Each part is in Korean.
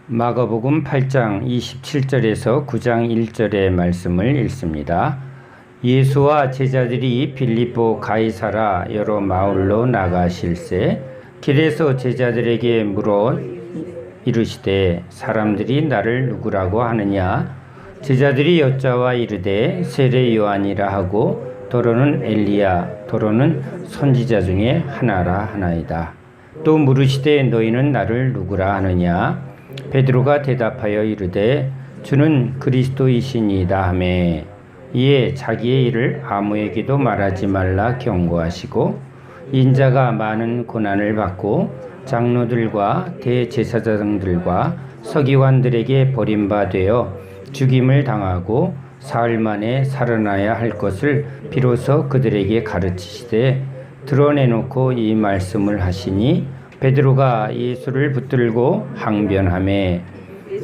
마가복음 8장 27절에서 9장 1절의 말씀을 읽습니다. 예수와 제자들이 빌립보 가이사라 여러 마을로 나가실새 길에서 제자들에게 물어 이르시되 사람들이 나를 누구라고 하느냐? 제자들이 여짜와 이르되 세례 요한이라 하고 더러는 엘리야 더러는 선지자 중에 하나라 하나이다. 또 물으시되 너희는 나를 누구라 하느냐? 베드로가 대답하여 이르되 주는 그리스도이시니이다 하매 이에 자기의 일을 아무에게도 말하지 말라 경고하시고 인자가 많은 고난을 받고 장로들과 대제사장들과 서기관들에게 버림받아 죽임을 당하고 사흘 만에 살아나야 할 것을 비로소 그들에게 가르치시되 드러내놓고 이 말씀을 하시니 베드로가 예수를 붙들고 항변하매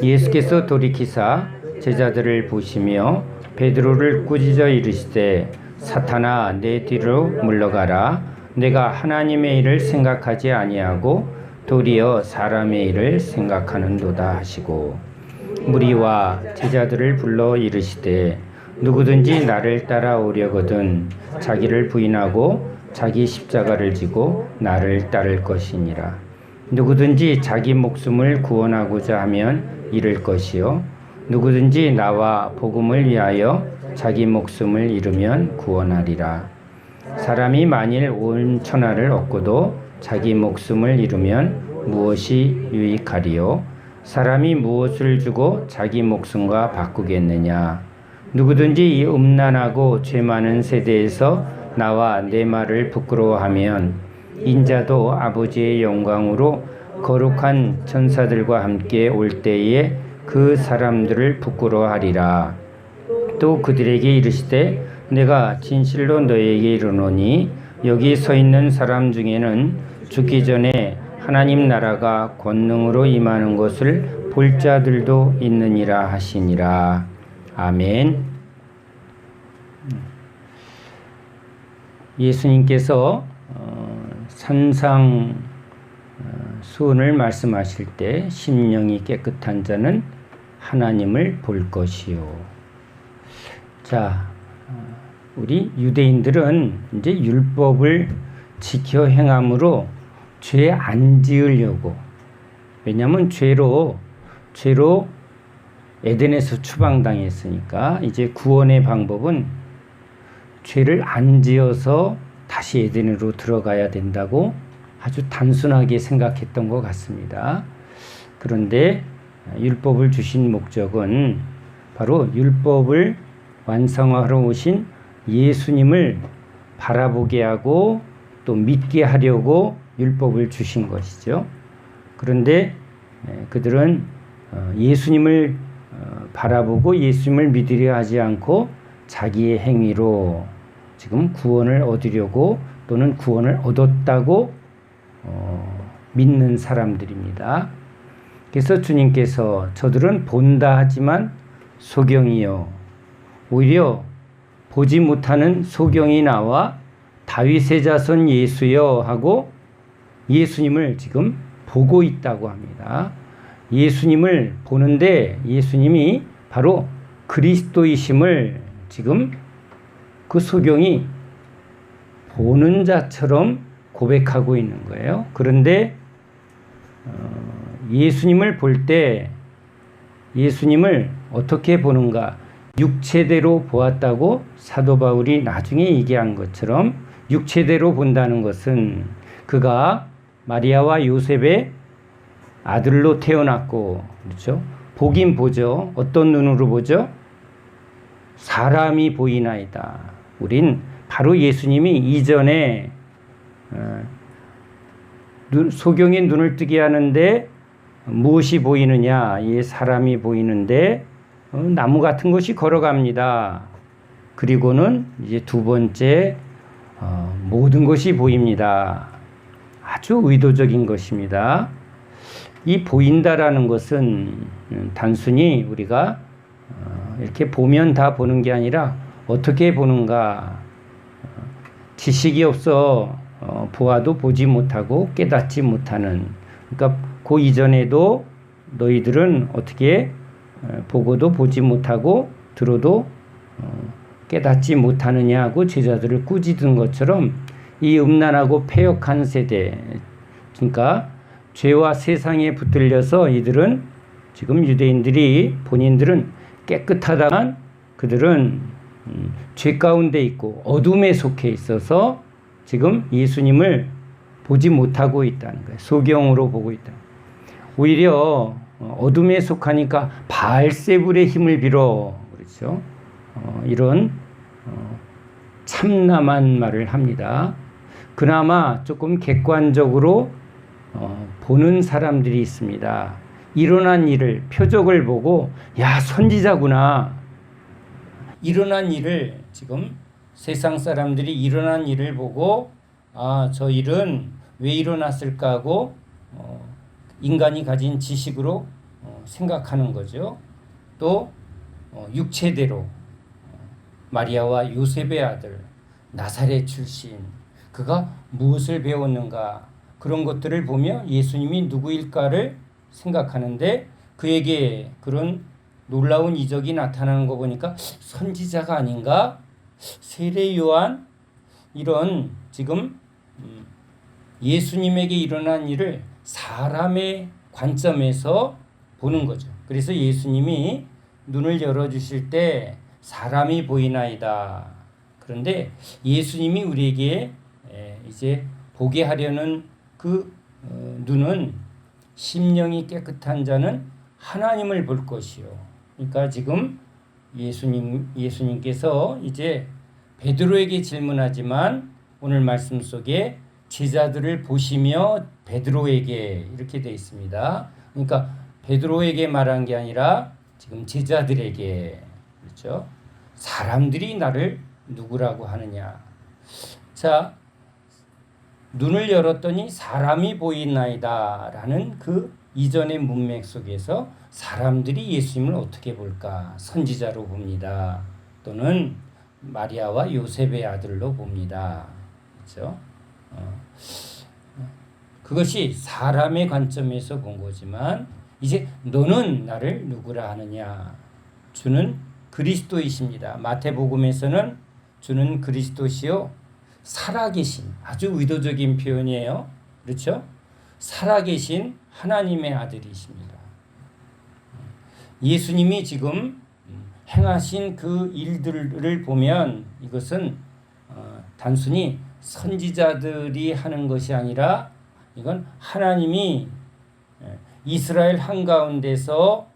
예수께서 돌이키사 제자들을 보시며 베드로를 꾸짖어 이르시되 사탄아 내 뒤로 물러가라. 내가 하나님의 일을 생각하지 아니하고 도리어 사람의 일을 생각하는도다 하시고 무리와 제자들을 불러 이르시되 누구든지 나를 따라오려거든 자기를 부인하고 자기 십자가를 지고 나를 따를 것이니라. 누구든지 자기 목숨을 구원하고자 하면 잃을 것이요 누구든지 나와 복음을 위하여 자기 목숨을 잃으면 구원하리라. 사람이 만일 온 천하를 얻고도 자기 목숨을 잃으면 무엇이 유익하리요? 사람이 무엇을 주고 자기 목숨과 바꾸겠느냐? 누구든지 이 음란하고 죄 많은 세대에서 나와 내 말을 부끄러워하면 인자도 아버지의 영광으로 거룩한 천사들과 함께 올 때에 그 사람들을 부끄러워하리라. 또 그들에게 이르시되 내가 진실로 너희에게 이르노니 여기 서 있는 사람 중에는 죽기 전에 하나님 나라가 권능으로 임하는 것을 볼 자들도 있느니라 하시니라. 아멘. 예수님께서 산상 수훈을 말씀하실 때 심령이 깨끗한 자는 하나님을 볼 것이요. 자, 우리 유대인들은 이제 율법을 지켜 행함으로 죄 안 지으려고, 왜냐하면 죄로 에덴에서 추방당했으니까 이제 구원의 방법은 죄를 안 지어서 다시 에덴으로 들어가야 된다고 아주 단순하게 생각했던 것 같습니다. 그런데 율법을 주신 목적은 바로 율법을 완성하러 오신 예수님을 바라보게 하고 또 믿게 하려고 율법을 주신 것이죠. 그런데 그들은 예수님을 바라보고 예수님을 믿으려 하지 않고 자기의 행위로 지금 구원을 얻으려고 또는 구원을 얻었다고 믿는 사람들입니다. 그래서 주님께서 저들은 본다 하지만 소경이요, 오히려 보지 못하는 소경이 나와 다윗의 자손 예수여 하고 예수님을 지금 보고 있다고 합니다. 예수님을 보는데 예수님이 바로 그리스도이심을 지금 그 소경이 보는 자처럼 고백하고 있는 거예요. 그런데 예수님을 볼 때 예수님을 어떻게 보는가? 육체대로 보았다고 사도 바울이 나중에 얘기한 것처럼 육체대로 본다는 것은 그가 마리아와 요셉의 아들로 태어났고, 그렇죠? 보긴 보죠. 어떤 눈으로 보죠? 사람이 보이나이다. 우린 바로 예수님이 이전에 소경의 눈을 뜨게 하는데 무엇이 보이느냐? 이 사람이 보이는데 나무 같은 것이 걸어갑니다. 그리고는 이제 두 번째 모든 것이 보입니다. 아주 의도적인 것입니다. 이 보인다라는 것은 단순히 우리가 이렇게 보면 다 보는 게 아니라 어떻게 보는가, 지식이 없어 보아도 보지 못하고 깨닫지 못하는, 그러니까 그 이전에도 너희들은 어떻게 보고도 보지 못하고 들어도 깨닫지 못하느냐 하고 제자들을 꾸짖은 것처럼 이 음란하고 패역한 세대, 그러니까 죄와 세상에 붙들려서 이들은 지금 유대인들이 본인들은 깨끗하다만 그들은 죄 가운데 있고 어둠에 속해 있어서 지금 예수님을 보지 못하고 있다는 거예요. 소경으로 보고 있다. 오히려 어둠에 속하니까 바알세불의 힘을 빌어, 그렇죠? 이런 참남한 말을 합니다. 그나마 조금 객관적으로 보는 사람들이 있습니다. 일어난 일을, 표적을 보고 야, 선지자구나. 일어난 일을, 지금 세상 사람들이 일어난 일을 보고 저 일은 왜 일어났을까 하고 인간이 가진 지식으로 생각하는 거죠. 또 육체대로 마리아와 요셉의 아들, 나사렛 출신, 그가 무엇을 배웠는가, 그런 것들을 보며 예수님이 누구일까를 생각하는데 그에게 그런 놀라운 이적이 나타나는 거 보니까 선지자가 아닌가? 세례 요한, 이런 지금 예수님에게 일어난 일을 사람의 관점에서 보는 거죠. 그래서 예수님이 눈을 열어주실 때 사람이 보이나이다. 그런데 예수님이 우리에게 이제 보게 하려는 그 눈은 심령이 깨끗한 자는 하나님을 볼 것이요. 그러니까 지금 예수님께서 이제 베드로에게 질문하지만 오늘 말씀 속에 제자들을 보시며 베드로에게 이렇게 되어 있습니다. 그러니까 베드로에게 말한 게 아니라 지금 제자들에게, 그렇죠? 사람들이 나를 누구라고 하느냐. 자, 눈을 열었더니 사람이 보이나이다 라는 그 이전의 문맥 속에서 사람들이 예수님을 어떻게 볼까? 선지자로 봅니다. 또는 마리아와 요셉의 아들로 봅니다. 그렇죠? 그것이 사람의 관점에서 본 거지만 이제 너는 나를 누구라 하느냐? 주는 그리스도이십니다. 마태복음에서는 주는 그리스도시요 살아계신, 아주 의도적인 표현이에요. 그렇죠? 살아계신 하나님의 아들이십니다. 예수님이 지금 행하신 그 일들을 보면 이것은 단순히 선지자들이 하는 것이 아니라 이건 하나님이 이스라엘 한가운데서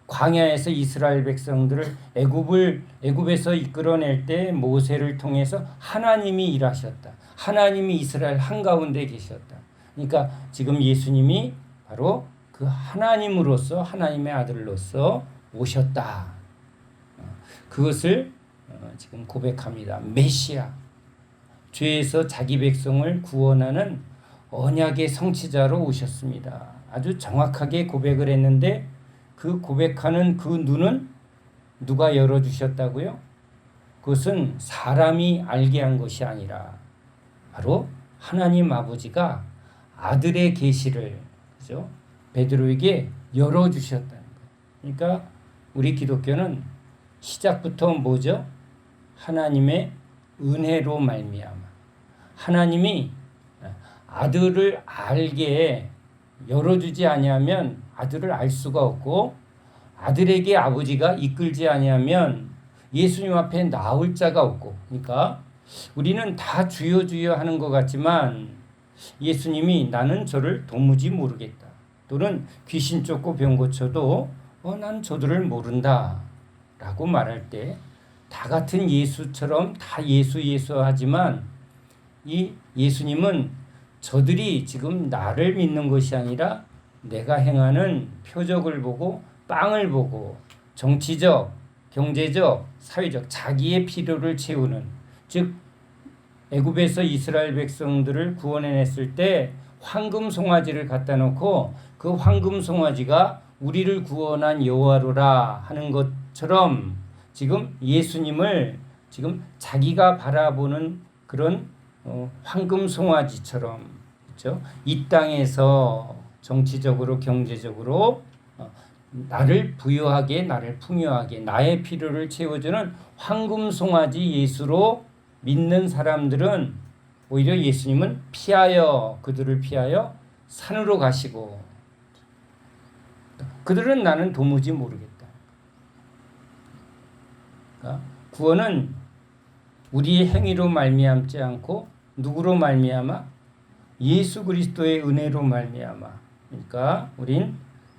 광야에서 이스라엘 백성들을 애굽에서 이끌어낼 때 모세를 통해서 하나님이 일하셨다. 하나님이 이스라엘 한가운데 계셨다. 그러니까 지금 예수님이 바로 그 하나님으로서, 하나님의 아들로서 오셨다. 그것을 지금 고백합니다. 메시아, 죄에서 자기 백성을 구원하는 언약의 성취자로 오셨습니다. 아주 정확하게 고백을 했는데 그 고백하는 그 눈은 누가 열어주셨다고요? 그것은 사람이 알게 한 것이 아니라 바로 하나님 아버지가 아들의 계시를, 그죠? 베드로에게 열어주셨다는 거예요. 그러니까 우리 기독교는 시작부터 뭐죠? 하나님의 은혜로 말미암아 하나님이 아들을 알게 열어주지 아니하면 아들을 알 수가 없고, 아들에게 아버지가 이끌지 아니하면 예수님 앞에 나올 자가 없고, 그러니까 우리는 다 주여 주여 하는 것 같지만 예수님이 나는 저를 도무지 모르겠다, 또는 귀신 쫓고 병 고쳐도 난 저들을 모른다 라고 말할 때 다 같은 예수처럼 다 예수 하지만 이 예수님은 저들이 지금 나를 믿는 것이 아니라 내가 행하는 표적을 보고, 빵을 보고, 정치적, 경제적, 사회적 자기의 필요를 채우는, 즉 애굽에서 이스라엘 백성들을 구원해냈을 때 황금 송아지를 갖다 놓고 그 황금 송아지가 우리를 구원한 여호와로라 하는 것처럼 지금 예수님을 지금 자기가 바라보는 그런 황금 송아지처럼, 그렇죠? 이 땅에서 정치적으로 경제적으로 나를 부유하게 나를 풍요하게 나의 필요를 채워주는 황금송아지 예수로 믿는 사람들은 오히려 예수님은 그들을 피하여 산으로 가시고 그들은 나는 도무지 모르겠다. 그러니까 구원은 우리의 행위로 말미암지 않고 누구로 말미암아? 예수 그리스도의 은혜로 말미암아. 그러니까 우린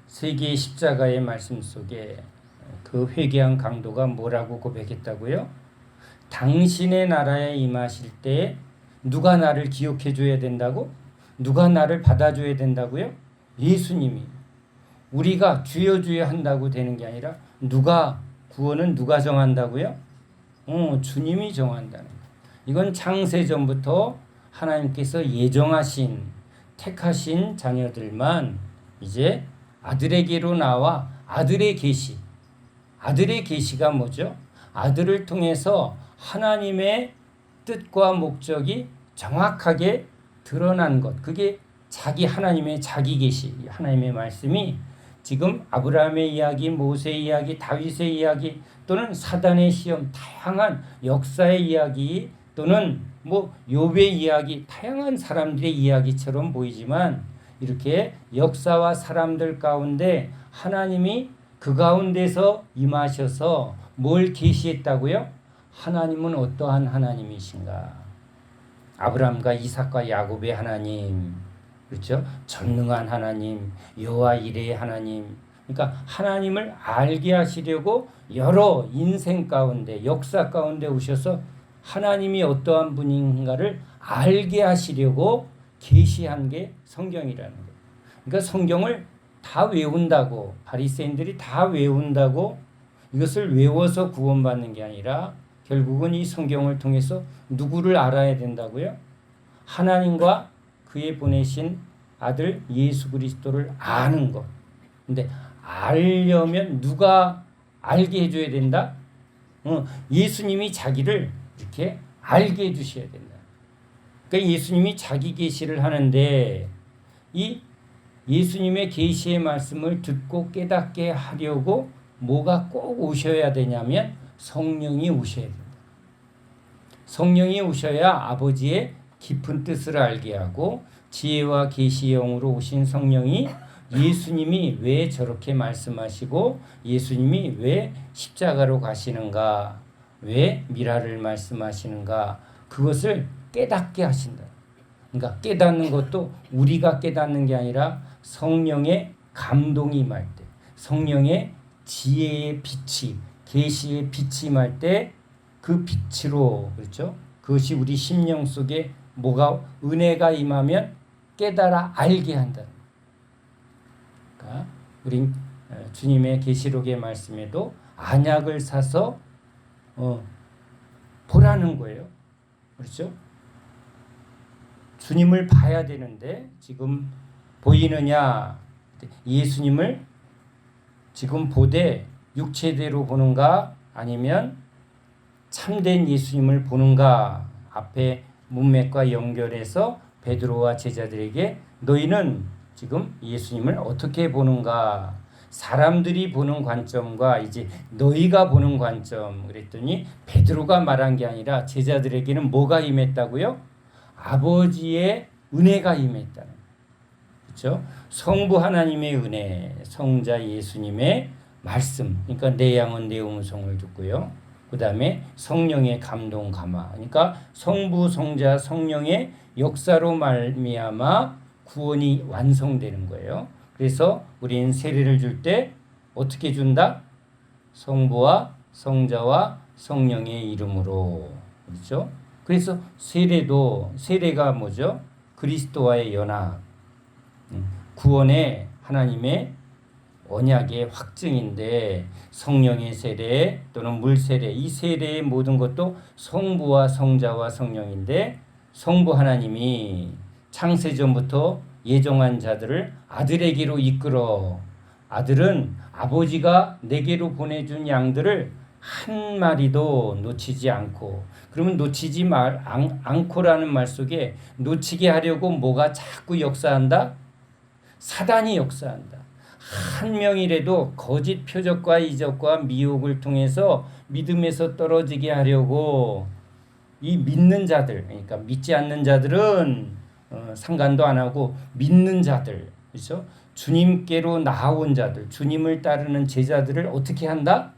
세계의 십자가의 말씀 속에 그 회개한 강도가 뭐라고 고백했다고요? 당신의 나라에 임하실 때 누가 나를 기억해 줘야 된다고? 누가 나를 받아줘야 된다고요? 예수님이. 우리가 주여 주여 한다고 되는 게 아니라 구원은 누가 정한다고요? 주님이 정한다는 거예요. 이건 창세전부터 하나님께서 예정하신 택하신 자녀들만 이제 아들에게로 나와 아들의 계시가 뭐죠? 아들을 통해서 하나님의 뜻과 목적이 정확하게 드러난 것. 그게 하나님의 자기 계시, 하나님의 말씀이 지금 아브라함의 이야기, 모세의 이야기, 다윗의 이야기 또는 사단의 시험, 다양한 역사의 이야기 또는 욥의 이야기, 다양한 사람들의 이야기처럼 보이지만 이렇게 역사와 사람들 가운데 하나님이 그 가운데서 임하셔서 뭘 계시했다고요? 하나님은 어떠한 하나님이신가? 아브라함과 이삭과 야곱의 하나님, 그렇죠? 전능한 하나님, 여호와 이레의 하나님. 그러니까 하나님을 알게 하시려고 여러 인생 가운데, 역사 가운데 오셔서 하나님이 어떠한 분인가를 알게 하시려고 계시한 게 성경이라는 거예요. 그러니까 성경을 다 외운다고, 바리새인들이 다 외운다고 이것을 외워서 구원받는 게 아니라 결국은 이 성경을 통해서 누구를 알아야 된다고요? 하나님과 그의 보내신 아들 예수 그리스도를 아는 것. 근데 알려면 누가 알게 해줘야 된다? 예수님이 자기를 이렇게 알게 해주셔야 된다. 그러니까 예수님이 자기 계시를 하는데 이 예수님의 계시의 말씀을 듣고 깨닫게 하려고 뭐가 꼭 오셔야 되냐면 성령이 오셔야 된다. 성령이 오셔야 아버지의 깊은 뜻을 알게 하고 지혜와 계시의 영으로 오신 성령이 예수님이 왜 저렇게 말씀하시고 예수님이 왜 십자가로 가시는가, 왜 미라를 말씀하시는가, 그것을 깨닫게 하신다. 그러니까 깨닫는 것도 우리가 깨닫는 게 아니라 성령의 감동이 임할 때, 성령의 지혜의 빛이, 계시의 빛이 임할 때 그 빛으로, 그렇죠? 그것이 우리 심령 속에 은혜가 임하면 깨달아 알게 한다. 그러니까 우린 주님의 계시록의 말씀에도 안약을 사서 보라는 거예요. 그렇죠? 주님을 봐야 되는데 지금 보이느냐? 예수님을 지금 보되 육체대로 보는가? 아니면 참된 예수님을 보는가? 앞에 문맥과 연결해서 베드로와 제자들에게 너희는 지금 예수님을 어떻게 보는가? 사람들이 보는 관점과 이제 너희가 보는 관점. 그랬더니 베드로가 말한 게 아니라 제자들에게는 뭐가 임했다고요? 아버지의 은혜가 임했다는. 그렇죠? 성부 하나님의 은혜, 성자 예수님의 말씀. 그러니까 내 양은 내 음성을 듣고요. 그 다음에 성령의 감동 감화. 그러니까 성부, 성자, 성령의 역사로 말미암아 구원이 완성되는 거예요. 그래서 우리는 세례를 줄 때 어떻게 준다? 성부와 성자와 성령의 이름으로. 그렇죠? 그래서 세례가 뭐죠? 그리스도와의 연합. 구원의 하나님의 언약의 확증인데 성령의 세례 또는 물 세례, 이 세례의 모든 것도 성부와 성자와 성령인데 성부 하나님이 창세전부터 예정한 자들을 아들에게로 이끌어, 아들은 아버지가 내게로 보내준 양들을 한 마리도 놓치지 않고, 그러면 놓치지 않고라는 말 속에 놓치게 하려고 뭐가 자꾸 역사한다? 사단이 역사한다. 한 명이라도 거짓 표적과 이적과 미혹을 통해서 믿음에서 떨어지게 하려고 이 믿는 자들, 그러니까 믿지 않는 자들은 상관도 안 하고 믿는 자들, 그렇죠? 주님께로 나아온 자들, 주님을 따르는 제자들을 어떻게 한다?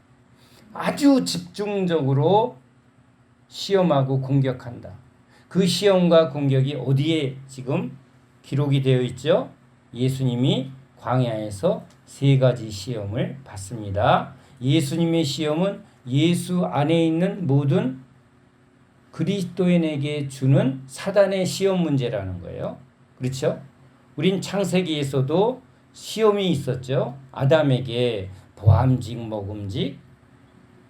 아주 집중적으로 시험하고 공격한다. 그 시험과 공격이 어디에 지금 기록이 되어 있죠? 예수님이 광야에서 3가지 시험을 받습니다. 예수님의 시험은 예수 안에 있는 모든 그리스도인에게 주는 사단의 시험 문제라는 거예요. 그렇죠? 우린 창세기에서도 시험이 있었죠. 아담에게 보암직, 먹음직,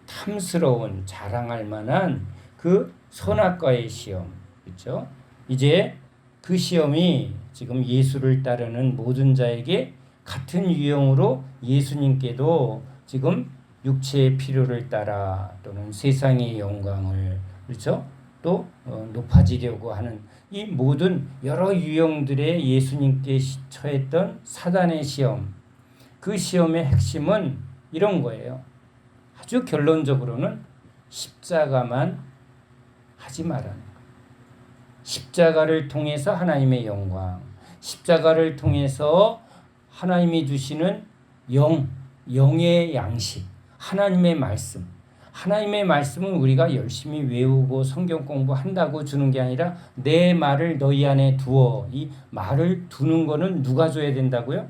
탐스러운, 자랑할 만한 그 선악과의 시험. 그렇죠? 이제 그 시험이 지금 예수를 따르는 모든 자에게 같은 유형으로 예수님께도 지금 육체의 필요를 따라 또는 세상의 영광을, 그렇죠? 또 높아지려고 하는 이 모든 여러 유형들의 예수님께 처했던 사단의 시험, 그 시험의 핵심은 이런 거예요. 아주 결론적으로는 십자가만 하지 말라는 거예요. 십자가를 통해서 하나님의 영광, 십자가를 통해서 하나님이 주시는 영의 양식, 하나님의 말씀. 하나님의 말씀은 우리가 열심히 외우고 성경 공부한다고 주는 게 아니라 내 말을 너희 안에 두어. 이 말을 두는 거는 누가 줘야 된다고요?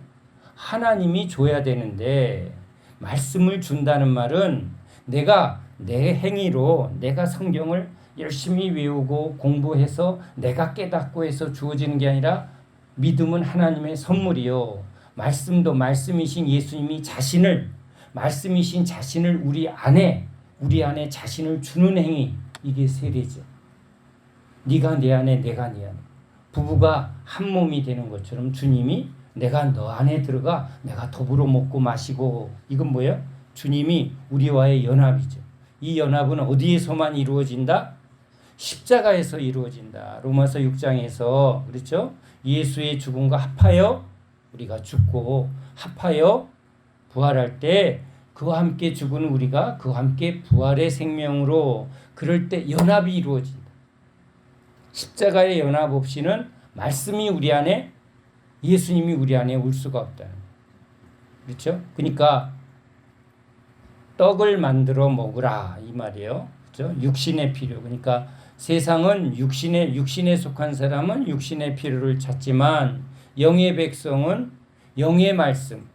하나님이 줘야 되는데, 말씀을 준다는 말은 내가 내 행위로 내가 성경을 열심히 외우고 공부해서 내가 깨닫고 해서 주어지는 게 아니라 믿음은 하나님의 선물이요. 말씀도 말씀이신 예수님이 말씀이신 자신을 우리 안에 자신을 주는 행위, 이게 세례죠. 네가 내 안에, 내가 네 안에. 부부가 한 몸이 되는 것처럼 주님이 내가 너 안에 들어가 내가 더불어 먹고 마시고, 이건 뭐예요? 주님이 우리와의 연합이죠. 이 연합은 어디에서만 이루어진다? 십자가에서 이루어진다. 로마서 6장에서 그렇죠? 예수의 죽음과 합하여 우리가 죽고 합하여 부활할 때 그와 함께 죽은 우리가 그와 함께 부활의 생명으로, 그럴 때 연합이 이루어진다. 십자가의 연합 없이는 말씀이 우리 안에, 예수님이 우리 안에 올 수가 없다. 그렇죠? 그러니까 떡을 만들어 먹으라 이 말이에요. 그렇죠? 육신의 필요. 그러니까 세상은 육신에 속한 사람은 육신의 필요를 찾지만 영의 백성은 영의 말씀,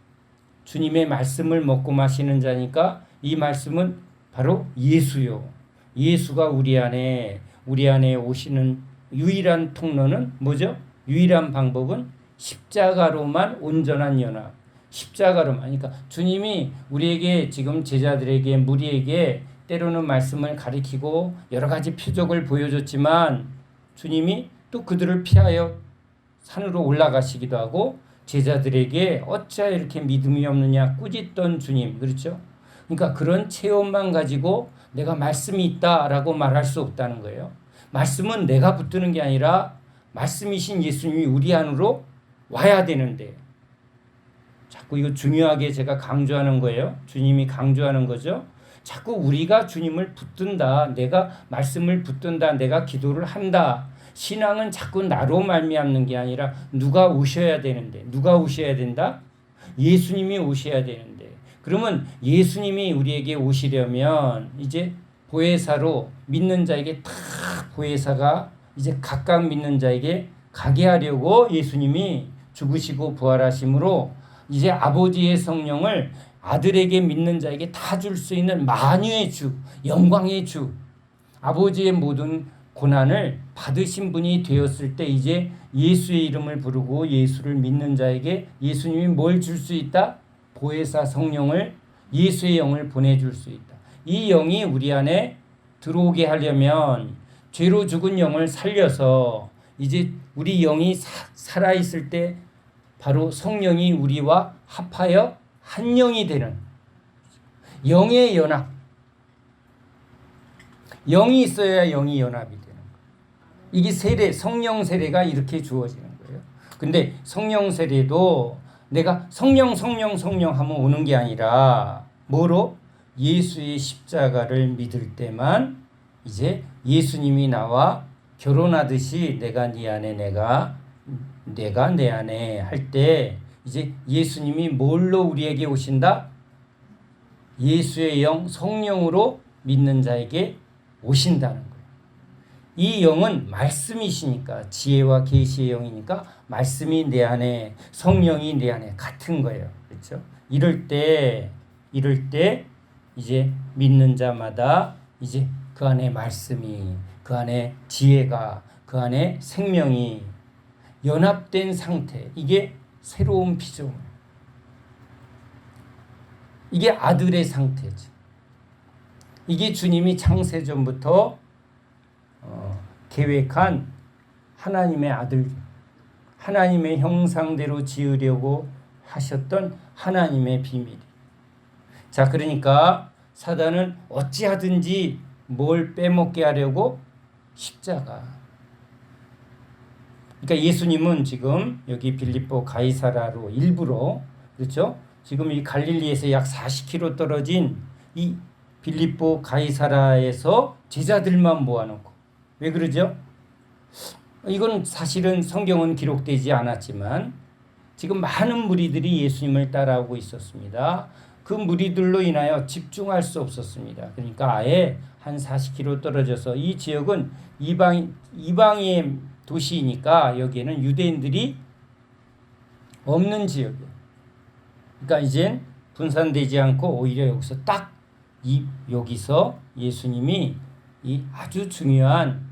주님의 말씀을 먹고 마시는 자니까 이 말씀은 바로 예수요. 예수가 우리 안에 오시는 유일한 통로는 뭐죠? 유일한 방법은 십자가로만 온전한 연합. 십자가로만. 그러니까 주님이 우리에게, 지금 제자들에게, 무리에게 때로는 말씀을 가리키고 여러 가지 표적을 보여줬지만 주님이 또 그들을 피하여 산으로 올라가시기도 하고, 제자들에게 어찌하여 이렇게 믿음이 없느냐 꾸짖던 주님. 그렇죠? 그러니까 그런 체험만 가지고 내가 말씀이 있다라고 말할 수 없다는 거예요. 말씀은 내가 붙드는 게 아니라 말씀이신 예수님이 우리 안으로 와야 되는데, 자꾸 이거 중요하게 제가 강조하는 거예요. 주님이 강조하는 거죠. 자꾸 우리가 주님을 붙든다, 내가 말씀을 붙든다, 내가 기도를 한다. 신앙은 자꾸 나로 말미암는 게 아니라 누가 오셔야 되는데, 누가 오셔야 된다? 예수님이 오셔야 되는데, 그러면 예수님이 우리에게 오시려면 이제 보혜사로 믿는 자에게 다 보혜사가 이제 각각 믿는 자에게 가게 하려고 예수님이 죽으시고 부활하심으로 이제 아버지의 성령을 아들에게 믿는 자에게 다 줄 수 있는 만유의 주, 영광의 주, 아버지의 모든 고난을 받으신 분이 되었을 때 이제 예수의 이름을 부르고 예수를 믿는 자에게 예수님이 뭘 줄 수 있다? 보혜사 성령을, 예수의 영을 보내줄 수 있다. 이 영이 우리 안에 들어오게 하려면 죄로 죽은 영을 살려서 이제 우리 영이 살아있을 때 바로 성령이 우리와 합하여 한 영이 되는 영의 연합. 영이 있어야 영이 연합이 되는 거예요. 이게 세례, 성령 세례가 이렇게 주어지는 거예요. 근데 성령 세례도 내가 성령 하면 오는 게 아니라 뭐로? 예수의 십자가를 믿을 때만 이제 예수님이 나와 결혼하듯이 내가 네 안에 내가 내 안에 할 때 이제 예수님이 뭘로 우리에게 오신다? 예수의 영 성령으로 믿는 자에게 오신다는 거예요. 이 영은 말씀이시니까 지혜와 계시의 영이니까 말씀이 내 안에 성령이 내 안에 같은 거예요. 그렇죠? 이럴 때 이제 믿는 자마다 이제 그 안에 말씀이 그 안에 지혜가 그 안에 생명이 연합된 상태 이게 새로운 피조물 이게 아들의 상태죠. 이게 주님이 창세전부터 계획한 하나님의 아들 하나님의 형상대로 지으려고 하셨던 하나님의 비밀. 자, 그러니까 사단은 어찌하든지 뭘 빼먹게 하려고 십자가. 그러니까 예수님은 지금 여기 빌립보 가이사라로 일부러 그렇죠? 지금 이 갈릴리에서 약 40km 떨어진 이 빌립보 가이사라에서 제자들만 모아놓고 왜 그러죠? 이건 사실은 성경은 기록되지 않았지만 지금 많은 무리들이 예수님을 따라오고 있었습니다. 그 무리들로 인하여 집중할 수 없었습니다. 그러니까 아예 한 40km 떨어져서 이 지역은 이방의 도시이니까 여기에는 유대인들이 없는 지역이에요. 그러니까 이젠 분산되지 않고 오히려 여기서 딱 여기서 예수님이 이 아주 중요한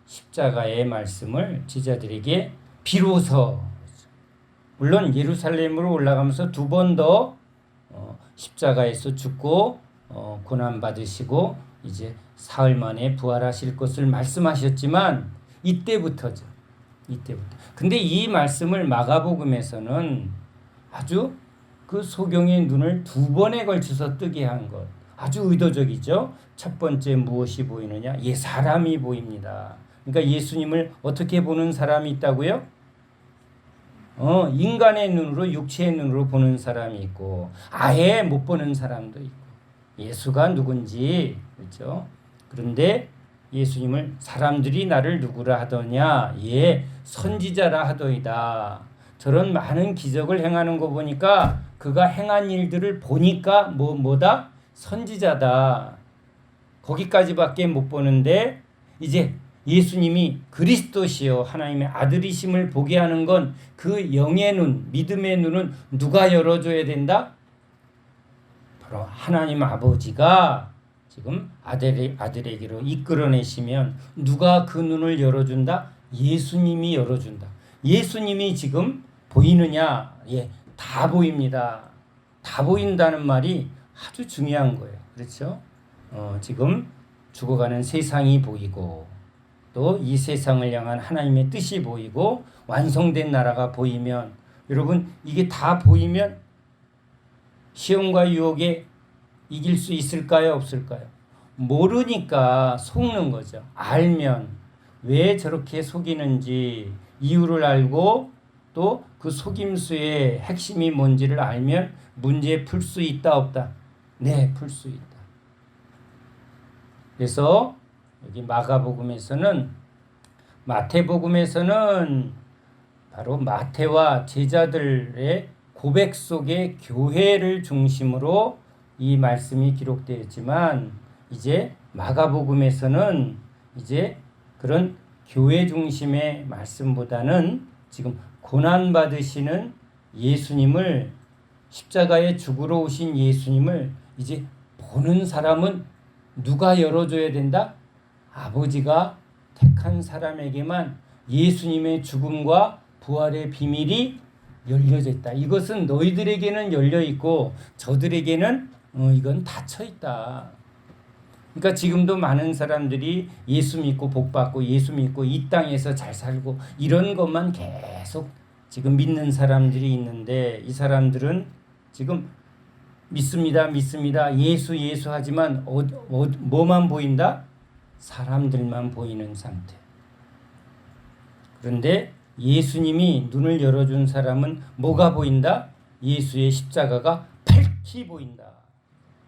십자가의 말씀을 제자들에게 비로소 물론 예루살렘으로 올라가면서 두 번 더 십자가에서 죽고 고난 받으시고 이제 사흘 만에 부활하실 것을 말씀하셨지만 이때부터죠. 이때부터. 근데 이 말씀을 마가복음에서는 아주 그 소경의 눈을 두 번에 걸쳐서 뜨게 한 것. 아주 의도적이죠. 첫 번째 무엇이 보이느냐? 사람이 보입니다. 그러니까 예수님을 어떻게 보는 사람이 있다고요? 인간의 눈으로 육체의 눈으로 보는 사람이 있고 아예 못 보는 사람도 있고 예수가 누군지 그렇죠? 그런데 예수님을 사람들이 나를 누구라 하더냐? 선지자라 하더이다. 저런 많은 기적을 행하는 거 보니까 그가 행한 일들을 보니까 뭐다? 선지자다. 거기까지밖에 못 보는데 이제 예수님이 그리스도시요 하나님의 아들이심을 보게 하는 건 그 영의 눈, 믿음의 눈은 누가 열어줘야 된다? 바로 하나님 아버지가 지금 아들에게로 이끌어내시면 누가 그 눈을 열어준다? 예수님이 열어준다. 예수님이 지금 보이느냐? 다 보입니다. 다 보인다는 말이 아주 중요한 거예요. 그렇죠? 지금 죽어가는 세상이 보이고 또 이 세상을 향한 하나님의 뜻이 보이고 완성된 나라가 보이면 여러분 이게 다 보이면 시험과 유혹에 이길 수 있을까요? 없을까요? 모르니까 속는 거죠. 알면 왜 저렇게 속이는지 이유를 알고 또 그 속임수의 핵심이 뭔지를 알면 문제 풀 수 있다 없다? 네, 풀 수 있다. 그래서 여기 마태복음에서는 바로 마태와 제자들의 고백 속에 교회를 중심으로 이 말씀이 기록되었지만 이제 마가복음에서는 이제 그런 교회 중심의 말씀보다는 지금 고난 받으시는 예수님을 십자가에 죽으러 오신 예수님을 이제 보는 사람은 누가 열어줘야 된다? 아버지가 택한 사람에게만 예수님의 죽음과 부활의 비밀이 열려져 있다. 이것은 너희들에게는 열려 있고 저들에게는 이건 닫혀 있다. 그러니까 지금도 많은 사람들이 예수 믿고 복 받고 예수 믿고 이 땅에서 잘 살고 이런 것만 계속 지금 믿는 사람들이 있는데 이 사람들은 지금 믿습니다. 예수 하지만 뭐만 보인다? 사람들만 보이는 상태. 그런데 예수님이 눈을 열어준 사람은 뭐가 보인다? 예수의 십자가가 밝히 보인다.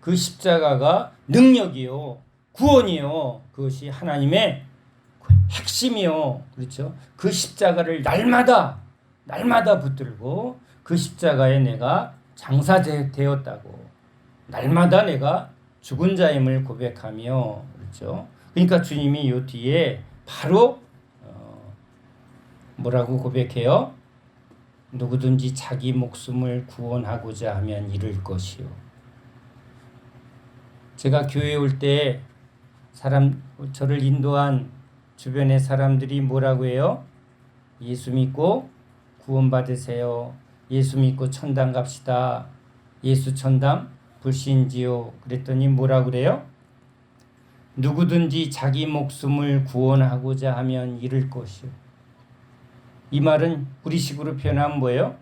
그 십자가가 능력이요, 구원이요, 그것이 하나님의 핵심이요. 그렇죠? 그 십자가를 날마다 붙들고 그 십자가에 내가 장사되었다고, 날마다 내가 죽은 자임을 고백하며, 그렇죠? 그러니까 주님이 요 뒤에 바로 뭐라고 고백해요? 누구든지 자기 목숨을 구원하고자 하면 잃을 것이요. 제가 교회에 올 때 저를 인도한 주변의 사람들이 뭐라고 해요? 예수 믿고 구원 받으세요. 예수 믿고 천당 갑시다. 예수 천당 불신지요. 그랬더니 뭐라고 그래요? 누구든지 자기 목숨을 구원하고자 하면 잃을 것이요. 이 말은 우리식으로 표현하면 뭐예요?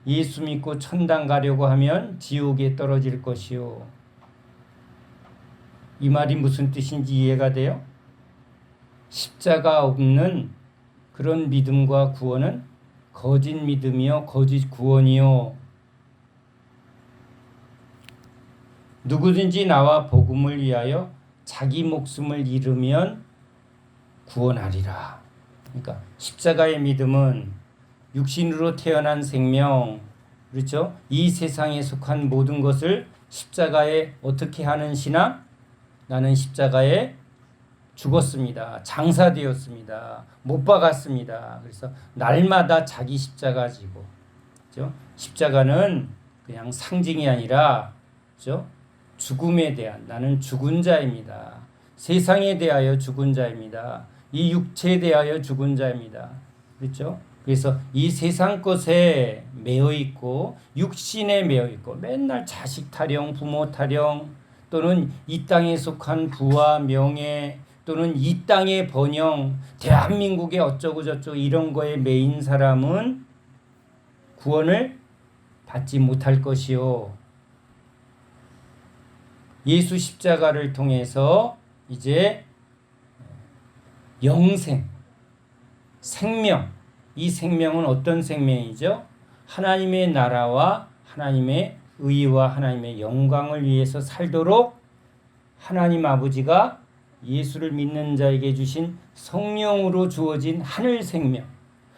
예수 믿고 천당 가려고 하면 지옥에 떨어질 것이요. 이 말이 무슨 뜻인지 이해가 돼요? 십자가 없는 그런 믿음과 구원은 거짓 믿음이요, 거짓 구원이요. 누구든지 나와 복음을 위하여 자기 목숨을 잃으면 구원하리라. 그러니까 십자가의 믿음은 육신으로 태어난 생명, 그렇죠? 이 세상에 속한 모든 것을 십자가에 어떻게 하는 신앙? 나는 십자가에 죽었습니다. 장사되었습니다. 못 박았습니다. 그래서 날마다 자기 십자가 지고, 그렇죠? 십자가는 그냥 상징이 아니라, 그렇죠? 죽음에 대한, 나는 죽은 자입니다. 세상에 대하여 죽은 자입니다. 이 육체에 대하여 죽은 자입니다. 그렇죠? 그래서 이 세상 것에 매여 있고 육신에 매여 있고 맨날 자식 타령, 부모 타령, 또는 이 땅에 속한 부와 명예, 또는 이 땅의 번영, 대한민국의 어쩌고 저쩌고 이런 거에 매인 사람은 구원을 받지 못할 것이요. 예수 십자가를 통해서 이제 영생, 생명, 이 생명은 어떤 생명이죠? 하나님의 나라와 하나님의 의와 하나님의 영광을 위해서 살도록 하나님 아버지가 예수를 믿는 자에게 주신 성령으로 주어진 하늘 생명,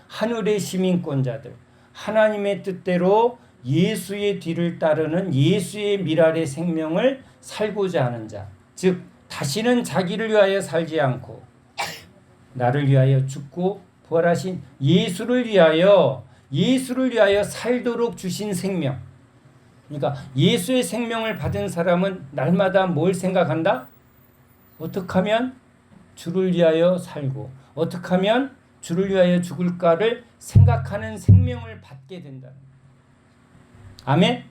하늘의 시민권자들, 하나님의 뜻대로 예수의 뒤를 따르는 예수의 미랄의 생명을 살고자 하는 자, 즉 다시는 자기를 위하여 살지 않고 나를 위하여 죽고 부활하신 예수를 위하여 살도록 주신 생명. 그러니까 예수의 생명을 받은 사람은 날마다 뭘 생각한다? 어떻게 하면 주를 위하여 살고 어떻게 하면 주를 위하여 죽을까를 생각하는 생명을 받게 된다. 아멘?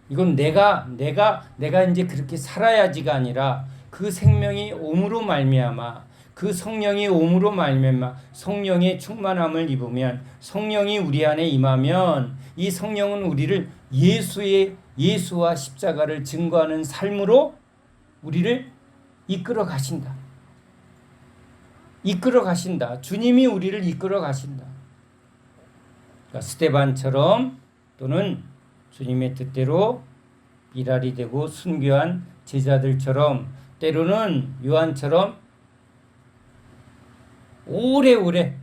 이건 내가 이제 그렇게 살아야지가 아니라 그 생명이 옴으로 말미암아, 그 성령이 옴으로 말미암아 성령의 충만함을 입으면, 성령이 우리 안에 임하면 이 성령은 우리를 예수와 십자가를 증거하는 삶으로 우리를 이끌어 가신다. 주님이 우리를 이끌어 가신다. 그러니까 스데반처럼 또는 주님의 뜻대로 일할이 되고 순교한 제자들처럼, 때로는 요한처럼 오래오래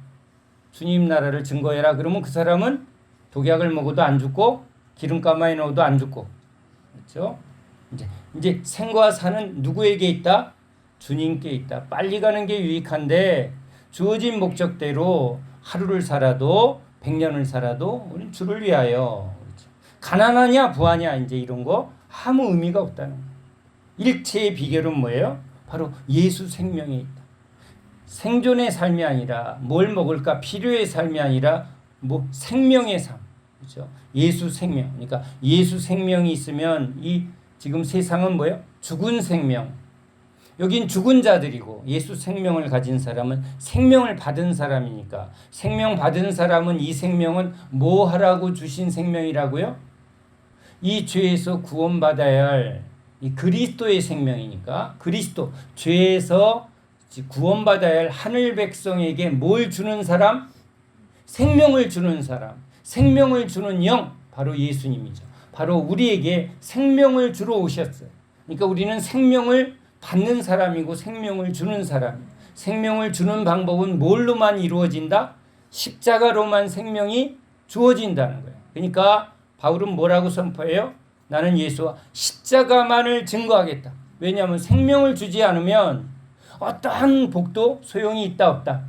주님 나라를 증거해라. 그러면 그 사람은 독약을 먹어도 안 죽고 기름 가마에 넣어도 안 죽고, 그렇죠? 이제 생과 사는 누구에게 있다? 주님께 있다. 빨리 가는 게 유익한데 주어진 목적대로 하루를 살아도 100년을 살아도 우리는 주를 위하여, 그렇죠? 가난하냐 부하냐 이제 이런 거 아무 의미가 없다는 거예요. 일체의 비결은 뭐예요? 바로 예수 생명에 있다. 생존의 삶이 아니라 뭘 먹을까 필요의 삶이 아니라 생명의 삶, 그렇죠? 예수 생명. 그러니까 예수 생명이 있으면 이 지금 세상은 뭐예요? 죽은 생명. 여긴 죽은 자들이고 예수 생명을 가진 사람은 생명을 받은 사람이니까, 생명 받은 사람은 이 생명은 뭐 하라고 주신 생명이라고요? 이 죄에서 구원받아야 할 이 그리스도의 생명이니까, 그리스도 죄에서 구원받아야 할 하늘 백성에게 뭘 주는 사람? 생명을 주는 사람, 생명을 주는 영, 바로 예수님이죠. 바로 우리에게 생명을 주러 오셨어요. 그러니까 우리는 생명을 받는 사람이고 생명을 주는 사람이에요. 생명을 주는 방법은 뭘로만 이루어진다? 십자가로만 생명이 주어진다는 거예요. 그러니까 바울은 뭐라고 선포해요? 나는 예수와 십자가만을 증거하겠다. 왜냐하면 생명을 주지 않으면 어떠한 복도 소용이 있다 없다?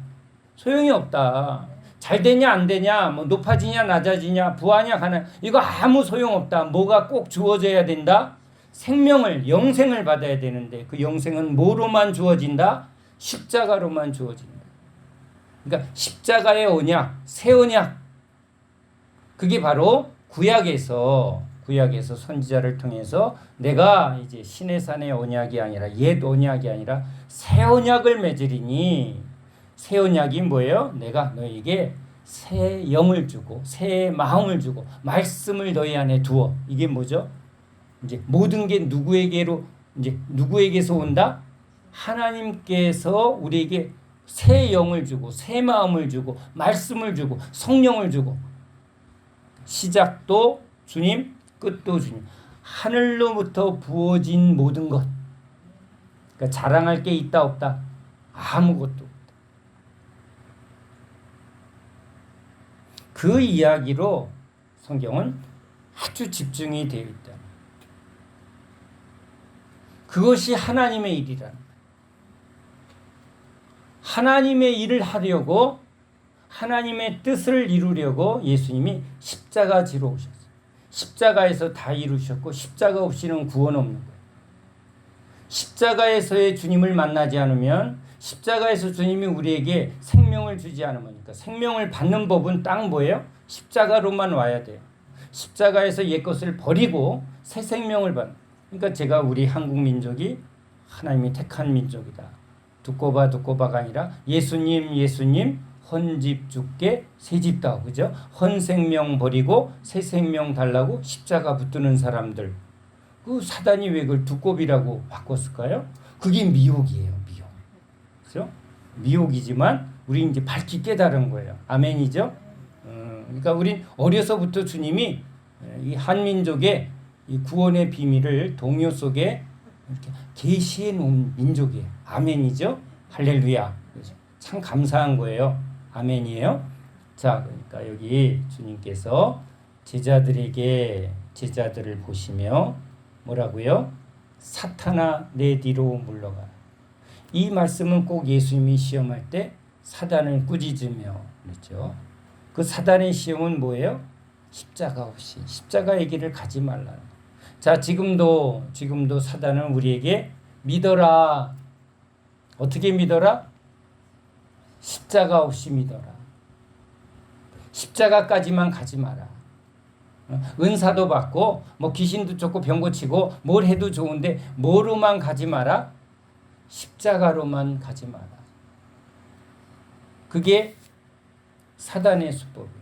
소용이 없다. 잘 되냐 안 되냐, 뭐 높아지냐 낮아지냐, 부하냐 가냐, 이거 아무 소용없다. 뭐가 꼭 주어져야 된다? 생명을, 영생을 받아야 되는데 그 영생은 뭐로만 주어진다? 십자가로만 주어진다. 그러니까 십자가의 언약, 새 언약, 그게 바로 구약에서 선지자를 통해서 내가 이제 시내산의 언약이 아니라 옛 언약이 아니라 새 언약을 맺으리니, 새 언약이 뭐예요? 내가 너에게 새 영을 주고 새 마음을 주고 말씀을 너희 안에 두어. 이게 뭐죠? 이제 모든 게 누구에게서 온다? 하나님께서 우리에게 새 영을 주고 새 마음을 주고 말씀을 주고 성령을 주고, 시작도 주님, 끝도 주님, 하늘로부터 부어진 모든 것. 그러니까 자랑할 게 있다 없다? 아무것도 없다. 그 이야기로 성경은 아주 집중이 되어 있다. 그것이 하나님의 일이라는 거예요. 하나님의 일을 하려고, 하나님의 뜻을 이루려고 예수님이 십자가 지러 오셨어요. 십자가에서 다 이루셨고 십자가 없이는 구원 없는 거예요. 십자가에서의 주님을 만나지 않으면, 십자가에서 주님이 우리에게 생명을 주지 않으니까 생명을 받는 법은 딱 뭐예요? 십자가로만 와야 돼요. 십자가에서 옛것을 버리고 새 생명을 받는. 그러니까 제가 우리 한국 민족이 하나님이 택한 민족이다. 두꺼바가 아니라 예수님 헌집 죽게 새집다. 그죠? 헌 생명 버리고 새 생명 달라고 십자가 붙드는 사람들. 그 사단이 왜 그걸 두꺼비라고 바꿨을까요? 그게 미혹이에요. 미혹. 그죠? 미혹이지만 우리 이제 밝히 깨달은 거예요. 아멘이죠? 그러니까 우린 어려서부터 주님이 이 한민족의 이 구원의 비밀을 동요 속에 이렇게 계시해 놓은 민족이에요. 아멘이죠? 할렐루야. 참 감사한 거예요. 아멘이에요. 자, 그러니까 여기 주님께서 제자들을 보시며 뭐라고요? 사탄아 내 뒤로 물러가라. 이 말씀은 꼭 예수님이 시험할 때 사단을 꾸짖으며 그랬죠. 그 사단의 시험은 뭐예요? 십자가 없이, 십자가의 길을 가지 말라. 자, 지금도 사단은 우리에게 믿어라. 어떻게 믿어라? 십자가 없이 믿어라. 십자가까지만 가지 마라. 은사도 받고 뭐 귀신도 쫓고 병 고치고 뭘 해도 좋은데 뭐로만 가지 마라? 십자가로만 가지 마라. 그게 사단의 수법이에요.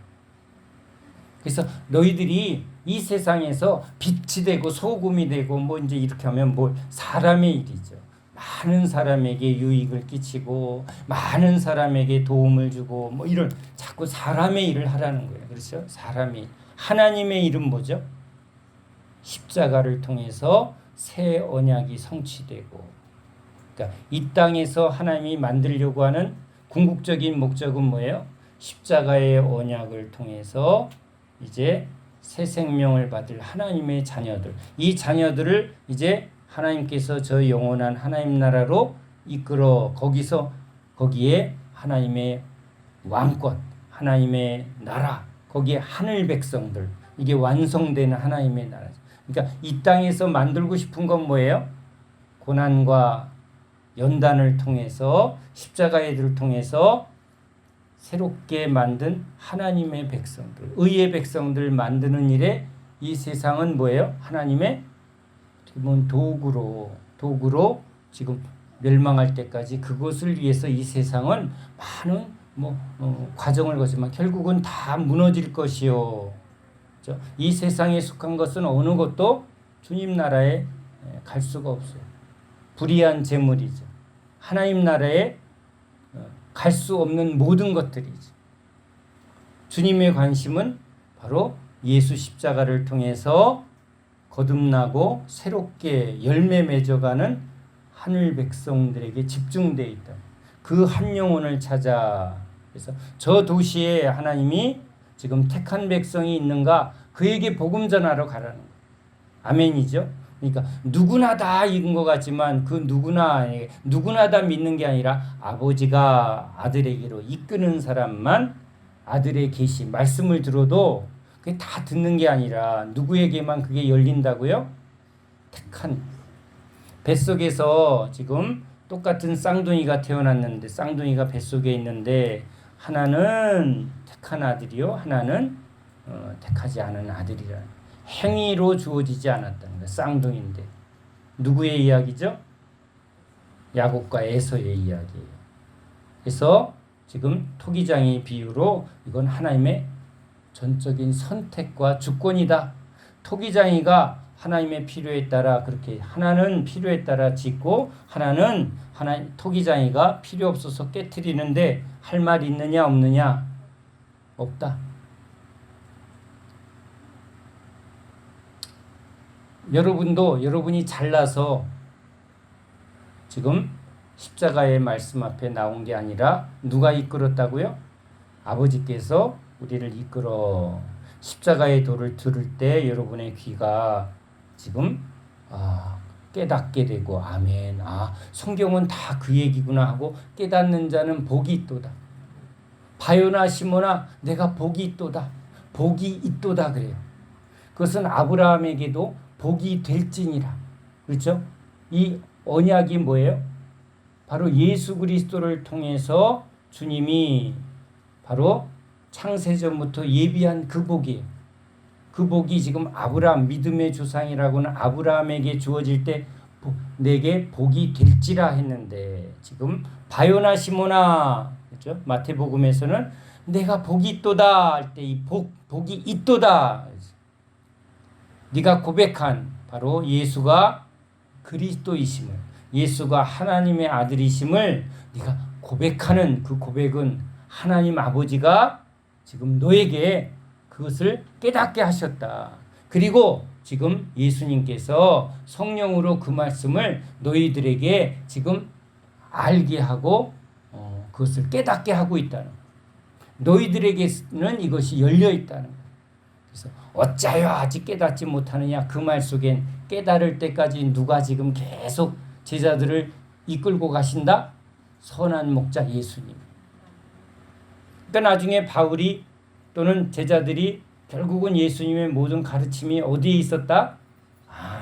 그래서 너희들이 이 세상에서 빛이 되고 소금이 되고 뭐 이제 이렇게 하면 뭐 사람의 일이죠. 많은 사람에게 유익을 끼치고 많은 사람에게 도움을 주고 뭐 이런 자꾸 사람의 일을 하라는 거예요. 그렇죠? 사람의 일. 하나님의 일은 뭐죠? 십자가를 통해서 새 언약이 성취되고, 그러니까 이 땅에서 하나님이 만들려고 하는 궁극적인 목적은 뭐예요? 십자가의 언약을 통해서 이제 새 생명을 받을 하나님의 자녀들, 이 자녀들을 이제 하나님께서 저 영원한 하나님 나라로 이끌어 거기에 하나님의 왕권, 하나님의 나라, 거기에 하늘 백성들, 이게 완성되는 하나님의 나라죠. 그러니까 이 땅에서 만들고 싶은 건 뭐예요? 고난과 연단을 통해서 십자가의 길을 통해서 새롭게 만든 하나님의 백성들, 의의 백성들 만드는 일에 이 세상은 뭐예요? 하나님의 도구로 지금 멸망할 때까지 그것을 위해서 이 세상은 많은 과정을 거치지만 결국은 다 무너질 것이요. 그렇죠? 이 세상에 속한 것은 어느 것도 주님 나라에 갈 수가 없어요. 불의한 재물이죠. 하나님 나라에 갈 수 없는 모든 것들이죠. 주님의 관심은 바로 예수 십자가를 통해서 거듭나고 새롭게 열매 맺어가는 하늘 백성들에게 집중되어 있다. 그 한 영혼을 찾아. 그래서 저 도시에 하나님이 지금 택한 백성이 있는가? 그에게 복음 전하러 가라는 거예요. 아멘이죠. 그러니까 누구나 다 읽은 것 같지만 그 누구나 다 믿는 게 아니라 아버지가 아들에게로 이끄는 사람만 아들의 계시 말씀을 들어도 그게 다 듣는 게 아니라 누구에게만 그게 열린다고요? 택한 뱃속에서 지금 똑같은 쌍둥이가 태어났는데 쌍둥이가 뱃속에 있는데 하나는 택한 아들이요 하나는 택하지 않은 아들이라 행위로 주어지지 않았다는 거예요. 쌍둥이인데 누구의 이야기죠? 야곱과 에서의 이야기예요. 그래서 지금 토기장의 비유로 이건 하나님의 전적인 선택과 주권이다. 토기장이가 하나님의 필요에 따라 그렇게 하나는 필요에 따라 짓고 하나는 토기장이가 필요 없어서 깨트리는데 할 말 있느냐 없느냐? 없다. 여러분이 잘나서 지금 십자가의 말씀 앞에 나온 게 아니라 누가 이끌었다고요? 아버지께서 우리를 이끌어 십자가의 도를 들을 때 여러분의 귀가 지금 깨닫게 되고 아멘. 성경은 다 그 얘기구나 하고 깨닫는 자는 복이 있도다. 바요나 시모나 내가 복이 있도다. 복이 있도다 그래요. 그것은 아브라함에게도 복이 될지니라. 그렇죠? 이 언약이 뭐예요? 바로 예수 그리스도를 통해서 주님이 바로 창세전부터 예비한 그 복이에요. 그 복이 지금 아브라함 믿음의 조상이라고는 아브라함에게 주어질 때 내게 복이 될지라 했는데 지금 바요나 시모나 그렇죠? 마태복음에서는 내가 복이 있도다 할 때 이 복이 있도다. 네가 고백한 바로 예수가 그리스도이심을 예수가 하나님의 아들이심을 네가 고백하는 그 고백은 하나님 아버지가 지금 너에게 그것을 깨닫게 하셨다. 그리고 지금 예수님께서 성령으로 그 말씀을 너희들에게 지금 알게 하고 그것을 깨닫게 하고 있다는 너희들에게는 이것이 열려 있다는 그래서 어찌하여 아직 깨닫지 못하느냐 그 말 속엔 깨달을 때까지 누가 지금 계속 제자들을 이끌고 가신다? 선한 목자 예수님. 그러니까 나중에 바울이 또는 제자들이 결국은 예수님의 모든 가르침이 어디에 있었다?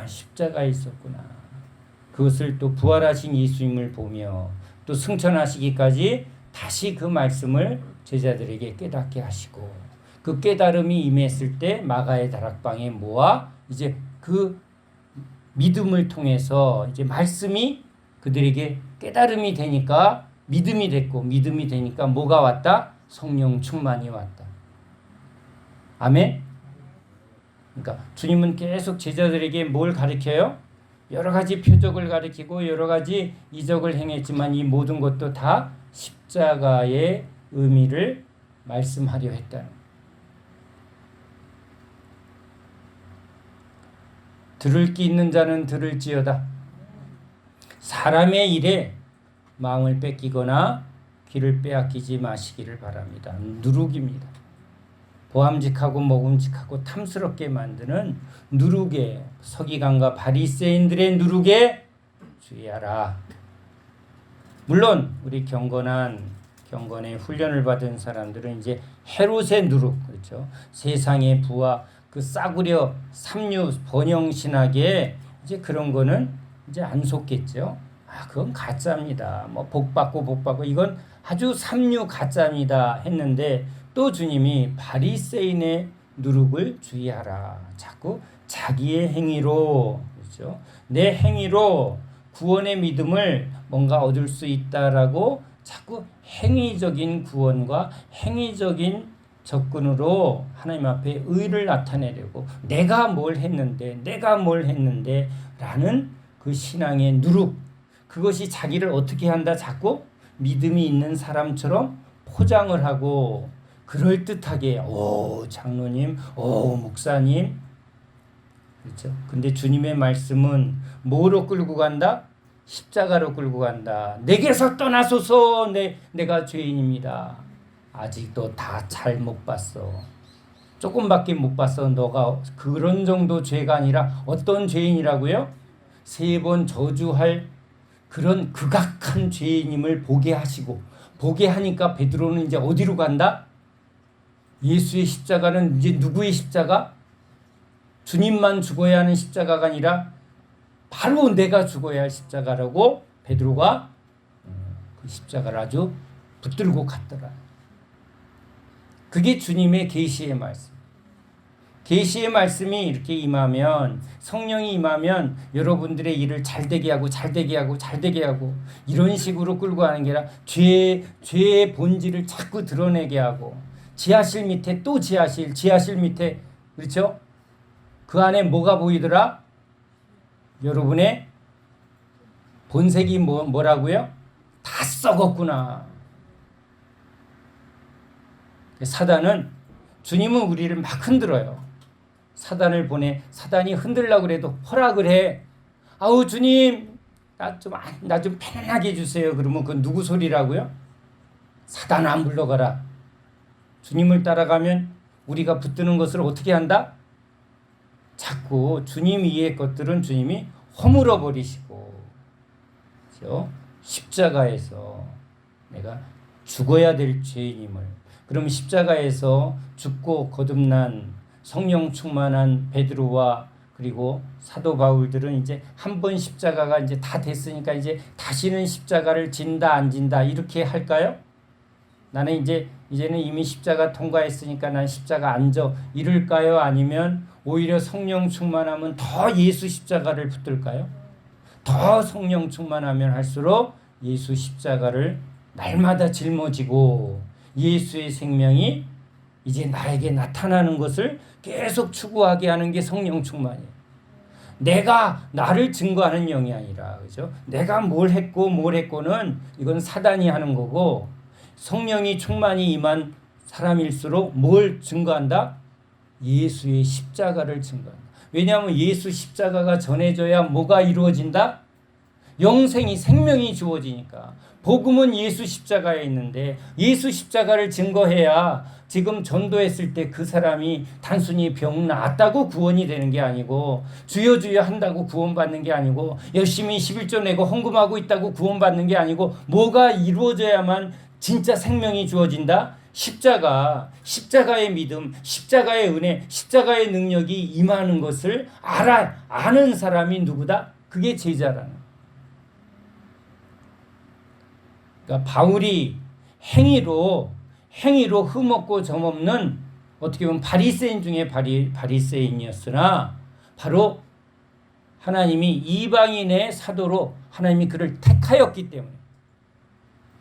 십자가에 있었구나. 그것을 또 부활하신 예수님을 보며 또 승천하시기까지 다시 그 말씀을 제자들에게 깨닫게 하시고 그 깨달음이 임했을 때 마가의 다락방에 모아 이제 그 믿음을 통해서 이제 말씀이 그들에게 깨달음이 되니까 믿음이 됐고 믿음이 되니까 뭐가 왔다? 성령 충만이 왔다. 아멘. 그러니까 주님은 계속 제자들에게 뭘 가르쳐요? 여러 가지 표적을 가르치고 여러 가지 이적을 행했지만 이 모든 것도 다 십자가의 의미를 말씀하려 했다는 들을 귀 있는 자는 들을지어다. 사람의 일에 마음을 뺏기거나 귀를 빼앗기지 마시기를 바랍니다. 누룩입니다. 보암직하고 먹음직하고 탐스럽게 만드는 누룩에 서기관과 바리새인들의 누룩에 주의하라. 물론 우리 경건의 훈련을 받은 사람들은 이제 헤롯의 누룩 그렇죠. 세상의 부와 그 싸구려 삼류 번영신학에 이제 그런 거는 이제 안 속겠죠. 그건 가짜입니다. 뭐 복 받고 이건 아주 삼류 가짜입니다 했는데 또 주님이 바리새인의 누룩을 주의하라. 자꾸 자기의 행위로 그렇죠. 내 행위로 구원의 믿음을 뭔가 얻을 수 있다라고 자꾸 행위적인 구원과 행위적인 접근으로 하나님 앞에 의를 나타내려고 내가 뭘 했는데 라는 그 신앙의 누룩 그것이 자기를 어떻게 한다 자꾸 믿음이 있는 사람처럼 포장을 하고 그럴듯하게 오 장로님, 오 목사님, 그렇죠? 근데 주님의 말씀은 뭐로 끌고 간다? 십자가로 끌고 간다. 내게서 떠나소서, 내가 죄인입니다. 아직도 다 잘 못 봤어. 조금밖에 못 봤어. 너가 그런 정도 죄가 아니라 어떤 죄인이라고요? 3번 저주할 그런 극악한 죄인임을 보게 하시고, 보게 하니까 베드로는 이제 어디로 간다? 예수의 십자가는 이제 누구의 십자가? 주님만 죽어야 하는 십자가가 아니라 바로 내가 죽어야 할 십자가라고 베드로가 그 십자가를 아주 붙들고 갔더라. 그게 주님의 계시의 말씀. 계시의 말씀이 이렇게 임하면, 성령이 임하면 여러분들의 일을 잘되게 하고 이런 식으로 끌고 가는 게 아니라 죄의 본질을 자꾸 드러내게 하고, 지하실 밑에 또 지하실 밑에, 그렇죠? 그 안에 뭐가 보이더라? 여러분의 본색이 뭐라고요? 다 썩었구나. 사단은, 주님은 우리를 막 흔들어요. 사단을 보내, 사단이 흔들려고 그래도 허락을 해. 아우 주님, 나 좀 편안하게 해주세요. 그러면 그건 누구 소리라고요? 사단 안 불러가라. 주님을 따라가면 우리가 붙드는 것을 어떻게 한다? 자꾸 주님 위의 것들은 주님이 허물어 버리시고, 그렇죠? 십자가에서 내가 죽어야 될 죄인임을, 그럼 십자가에서 죽고 거듭난 성령 충만한 베드로와 그리고 사도 바울들은 이제 한 번 십자가가 이제 다 됐으니까 이제 다시는 십자가를 진다 안 진다 이렇게 할까요? 나는 이제는 이미 십자가 통과했으니까 난 십자가 안 져 이럴까요? 아니면 오히려 성령 충만하면 더 예수 십자가를 붙들까요? 더 성령 충만하면 할수록 예수 십자가를 날마다 짊어지고 예수의 생명이 이제 나에게 나타나는 것을 계속 추구하게 하는 게 성령 충만이에요. 내가 나를 증거하는 영이 아니라, 그죠? 내가 뭘 했고는 이건 사단이 하는 거고, 성령이 충만히 임한 사람일수록 뭘 증거한다? 예수의 십자가를 증거한다. 왜냐하면 예수 십자가가 전해져야 뭐가 이루어진다? 영생이, 생명이 주어지니까. 복음은 예수 십자가에 있는데 예수 십자가를 증거해야 지금 전도했을 때 그 사람이 단순히 병 나았다고 구원이 되는 게 아니고, 주여 주여 한다고 구원받는 게 아니고, 열심히 11조 내고 헌금하고 있다고 구원받는 게 아니고, 뭐가 이루어져야만 진짜 생명이 주어진다? 십자가의 믿음, 십자가의 은혜, 십자가의 능력이 임하는 것을 아는 사람이 누구다? 그게 제자라는 거예요. 그러니까 바울이 행위로 흠없고 점없는, 어떻게 보면 바리새인 중에 바리새인이었으나 바로 하나님이 이방인의 사도로 하나님이 그를 택하였기 때문에,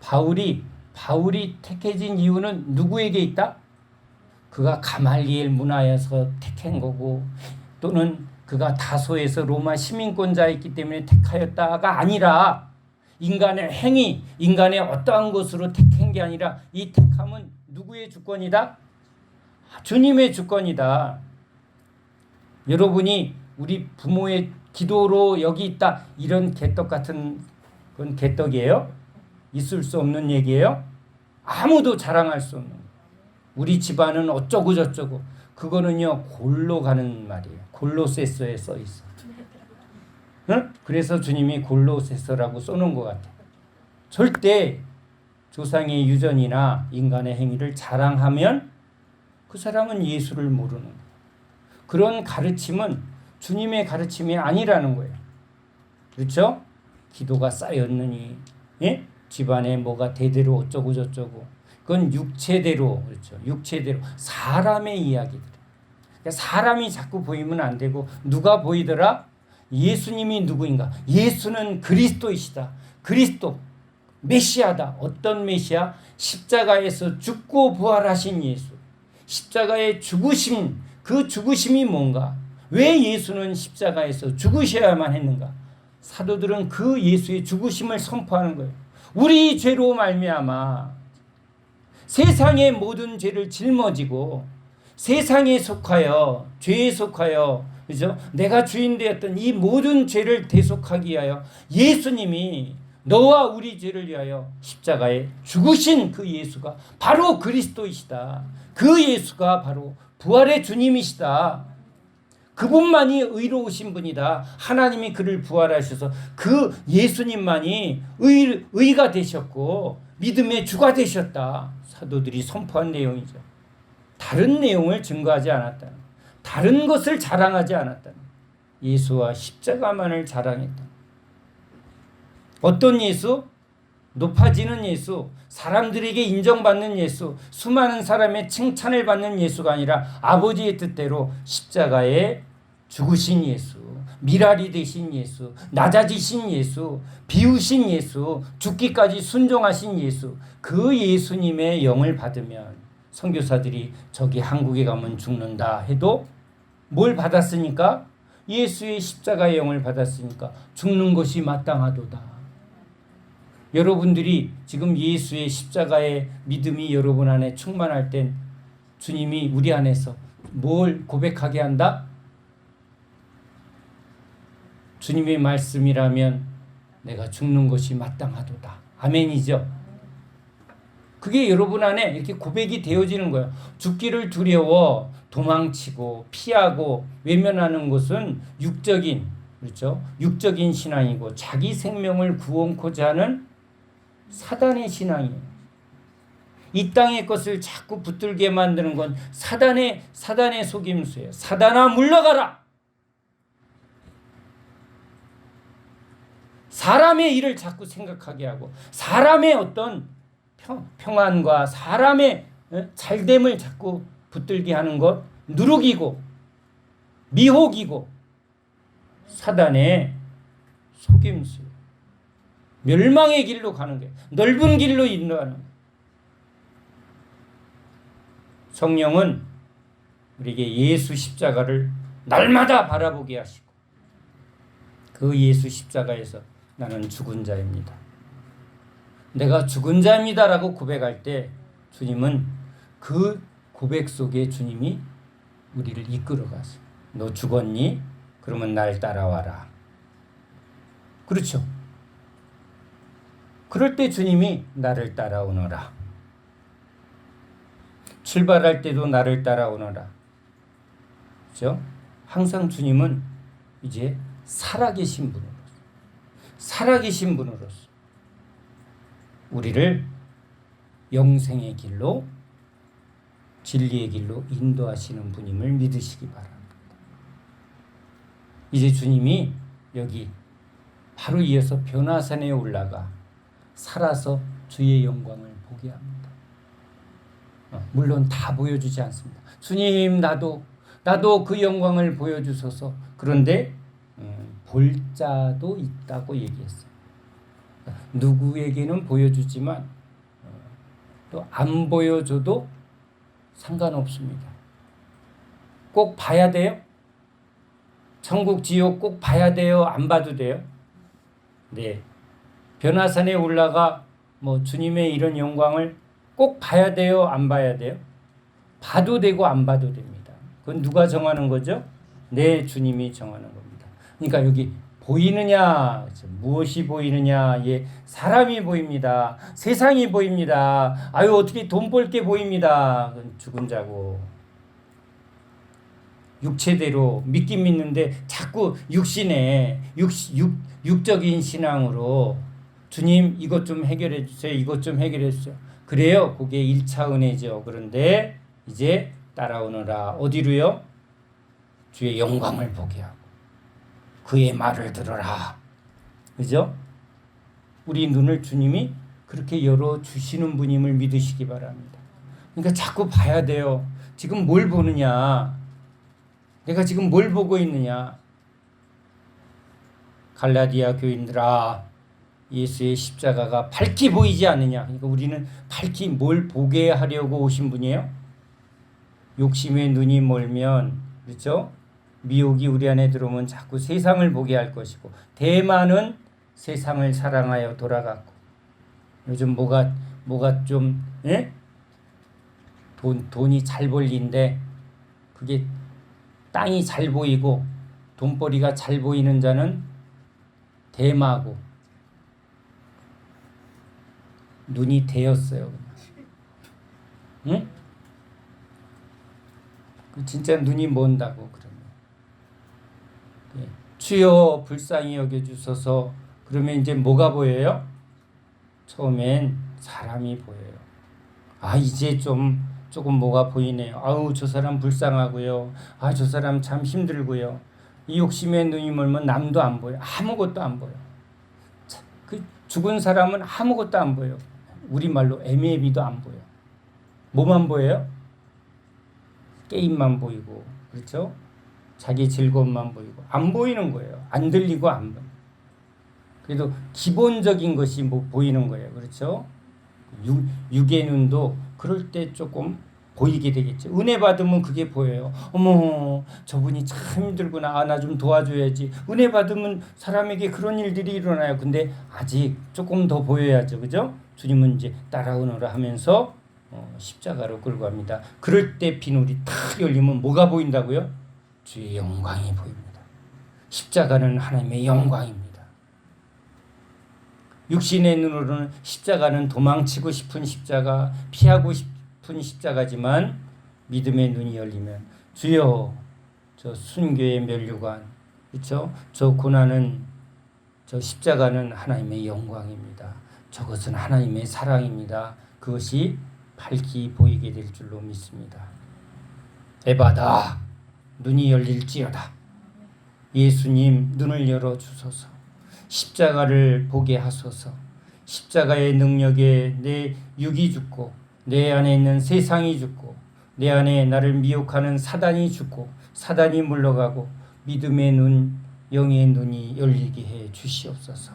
바울이 택해진 이유는 누구에게 있다? 그가 가말리엘 문화에서 택한 거고, 또는 그가 다소에서 로마 시민권자였기 때문에 택하였다가 아니라, 인간의 행위, 인간의 어떠한 것으로 택한 게 아니라, 이 택함은 누구의 주권이다? 주님의 주권이다. 여러분이 우리 부모의 기도로 여기 있다, 이런 개떡 같은 건 개떡이에요? 있을 수 없는 얘기예요? 아무도 자랑할 수 없는 거예요. 우리 집안은 어쩌고 저쩌고, 그거는요 골로 가는 말이에요. 골로새서에 써 있어. 응? 그래서 주님이 골로새서라고 써놓은 것 같아요. 절대 조상의 유전이나 인간의 행위를 자랑하면 그 사람은 예수를 모르는 거예요. 그런 가르침은 주님의 가르침이 아니라는 거예요. 그렇죠? 기도가 쌓였느니, 예? 집안에 뭐가 대대로 어쩌고 저쩌고, 그건 육체대로, 그렇죠? 육체대로 사람의 이야기들. 그러니까 사람이 자꾸 보이면 안 되고, 누가 보이더라? 예수님이 누구인가? 예수는 그리스도이시다. 그리스도, 메시아다. 어떤 메시아? 십자가에서 죽고 부활하신 예수. 십자가의 죽으심, 그 죽으심이 뭔가? 왜 예수는 십자가에서 죽으셔야만 했는가? 사도들은 그 예수의 죽으심을 선포하는 거예요. 우리 죄로 말미암아 세상의 모든 죄를 짊어지고 세상에 속하여 죄에 속하여 그죠? 내가 주인 되었던 이 모든 죄를 대속하기 위하여 예수님이 너와 우리 죄를 위하여 십자가에 죽으신 그 예수가 바로 그리스도이시다. 그 예수가 바로 부활의 주님이시다. 그분만이 의로우신 분이다. 하나님이 그를 부활하셔서 그 예수님만이 의가 되셨고 믿음의 주가 되셨다. 사도들이 선포한 내용이죠. 다른 내용을 증거하지 않았다. 다른 것을 자랑하지 않았다. 예수와 십자가만을 자랑했다. 어떤 예수? 높아지는 예수, 사람들에게 인정받는 예수, 수많은 사람의 칭찬을 받는 예수가 아니라 아버지의 뜻대로 십자가에 죽으신 예수, 미랄이 되신 예수, 낮아지신 예수, 비우신 예수, 죽기까지 순종하신 예수, 그 예수님의 영을 받으면 선교사들이 저기 한국에 가면 죽는다 해도 뭘 받았으니까? 예수의 십자가의 영을 받았으니까 죽는 것이 마땅하도다. 여러분들이 지금 예수의 십자가의 믿음이 여러분 안에 충만할 땐 주님이 우리 안에서 뭘 고백하게 한다? 주님의 말씀이라면 내가 죽는 것이 마땅하도다. 아멘이죠? 그게 여러분 안에 이렇게 고백이 되어지는 거예요. 죽기를 두려워 도망치고 피하고 외면하는 것은 육적인, 그렇죠? 육적인 신앙이고 자기 생명을 구원코자 하는 사단의 신앙이에요. 이 땅의 것을 자꾸 붙들게 만드는 건 사단의 속임수예요. 사단아 물러가라. 사람의 일을 자꾸 생각하게 하고 사람의 어떤 평안과 사람의 잘됨을 자꾸 붙들게 하는 것, 누룩이고 미혹이고 사단의 속임수예요. 멸망의 길로 가는 거예요. 넓은 길로 인도하는 거예요. 성령은 우리에게 예수 십자가를 날마다 바라보게 하시고 그 예수 십자가에서 나는 죽은 자입니다. 내가 죽은 자입니다라고 고백할 때 주님은 그 고백 속에 주님이 우리를 이끌어 가세요. 너 죽었니? 그러면 날 따라와라. 그렇죠? 그럴 때 주님이 나를 따라오너라. 출발할 때도 나를 따라오너라. 그렇죠? 항상 주님은 이제 살아계신 분으로서 우리를 영생의 길로 진리의 길로 인도하시는 분임을 믿으시기 바랍니다. 이제 주님이 여기 바로 이어서 변화산에 올라가 살아서 주의 영광을 보게 합니다. 물론 다 보여주지 않습니다. 주님 나도 그 영광을 보여주소서. 그런데 볼 자도 있다고 얘기했어요. 누구에게는 보여주지만 또 안 보여줘도 상관없습니다. 꼭 봐야 돼요? 천국 지옥 꼭 봐야 돼요? 안 봐도 돼요? 네. 변화산에 올라가 주님의 이런 영광을 꼭 봐야 돼요? 안 봐야 돼요? 봐도 되고 안 봐도 됩니다. 그건 누가 정하는 거죠? 네, 주님이 정하는 겁니다. 그러니까 여기 보이느냐, 무엇이 보이느냐, 예, 사람이 보입니다. 세상이 보입니다. 아유, 어떻게 돈 벌 게 보입니다. 그건 죽은 자고. 육체대로 믿긴 믿는데 자꾸 육적인 신앙으로 주님 이것 좀 해결해 주세요. 이것 좀 해결해 주세요. 그래요. 그게 1차 은혜죠. 그런데 이제 따라오너라. 어디로요? 주의 영광을 보게 하고 그의 말을 들어라. 그죠? 우리 눈을 주님이 그렇게 열어주시는 분임을 믿으시기 바랍니다. 그러니까 자꾸 봐야 돼요. 지금 뭘 보느냐? 내가 지금 뭘 보고 있느냐? 갈라디아 교인들아, 예수의 십자가가 밝히 보이지 않느냐? 그러니까 우리는 밝히 뭘 보게 하려고 오신 분이에요? 욕심의 눈이 멀면, 그렇죠? 미혹이 우리 안에 들어오면 자꾸 세상을 보게 할 것이고, 대만은 세상을 사랑하여 돌아갔고, 요즘 뭐가 좀 돈이 잘 벌린데 그게 땅이 잘 보이고 돈벌이가 잘 보이는 자는 대마고 눈이 대였어요. 응? 진짜 눈이 먼다고 그러면. 예. 주여 불쌍히 여겨주소서. 그러면 이제 뭐가 보여요? 처음엔 사람이 보여요. 아 이제 조금 뭐가 보이네요. 아우 저 사람 불쌍하고요. 아 저 사람 참 힘들고요. 이 욕심에 눈이 멀면 남도 안 보여. 아무것도 안 보여. 그 죽은 사람은 아무것도 안 보여. 우리말로 애매비도 안 보여. 뭐만 보여요? 게임만 보이고, 그렇죠? 자기 즐거움만 보이고 안 보이는 거예요. 안 들리고 안 보여. 그래도 기본적인 것이 뭐 보이는 거예요. 그렇죠? 육의 눈도 그럴 때 조금 보이게 되겠죠. 은혜 받으면 그게 보여요. 어머 저분이 참 힘들구나. 아, 나 좀 도와줘야지. 은혜 받으면 사람에게 그런 일들이 일어나요. 근데 아직 조금 더 보여야죠. 그죠? 주님은 이제 따라오너라 하면서 십자가로 끌고 갑니다. 그럴 때 비늘이 탁 열리면 뭐가 보인다고요? 주의 영광이 보입니다. 십자가는 하나님의 영광입니다. 육신의 눈으로는 십자가는 도망치고 싶은 십자가, 피하고 싶은 십자가지만 믿음의 눈이 열리면 주여 저 순교의 면류관, 그렇죠? 저 고난은, 저 십자가는 하나님의 영광입니다. 저것은 하나님의 사랑입니다. 그것이 밝히 보이게 될 줄로 믿습니다. 에바다 눈이 열릴지어다. 예수님 눈을 열어주소서. 십자가를 보게 하소서. 십자가의 능력에 내 육이 죽고 내 안에 있는 세상이 죽고 내 안에 나를 미혹하는 사단이 죽고 사단이 물러가고 믿음의 눈, 영의 눈이 열리게 해 주시옵소서.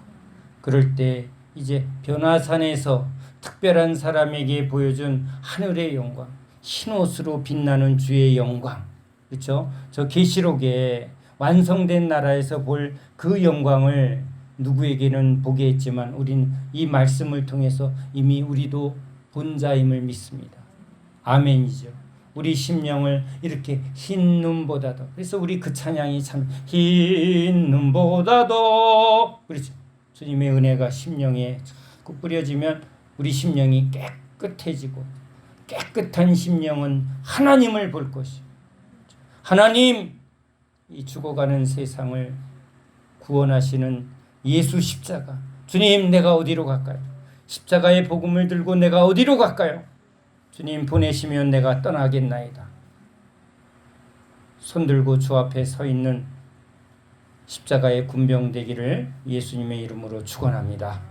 그럴 때 이제 변화산에서 특별한 사람에게 보여준 하늘의 영광, 흰옷으로 빛나는 주의 영광, 그렇죠? 저 계시록에 완성된 나라에서 볼 그 영광을 누구에게는 보게 했지만 우린 이 말씀을 통해서 이미 우리도 본 자임을 믿습니다. 아멘이죠. 우리 심령을 이렇게 흰 눈보다도, 그래서 우리 그 찬양이 참 흰 눈보다도, 그렇죠. 주님의 은혜가 심령에 자꾸 뿌려지면 우리 심령이 깨끗해지고, 깨끗한 심령은 하나님을 볼 것이요. 하나님, 이 죽어가는 세상을 구원하시는 예수 십자가, 주님 내가 어디로 갈까요? 십자가의 복음을 들고 내가 어디로 갈까요? 주님 보내시면 내가 떠나겠나이다. 손들고 주 앞에 서 있는 십자가의 군병 되기를 예수님의 이름으로 축원합니다.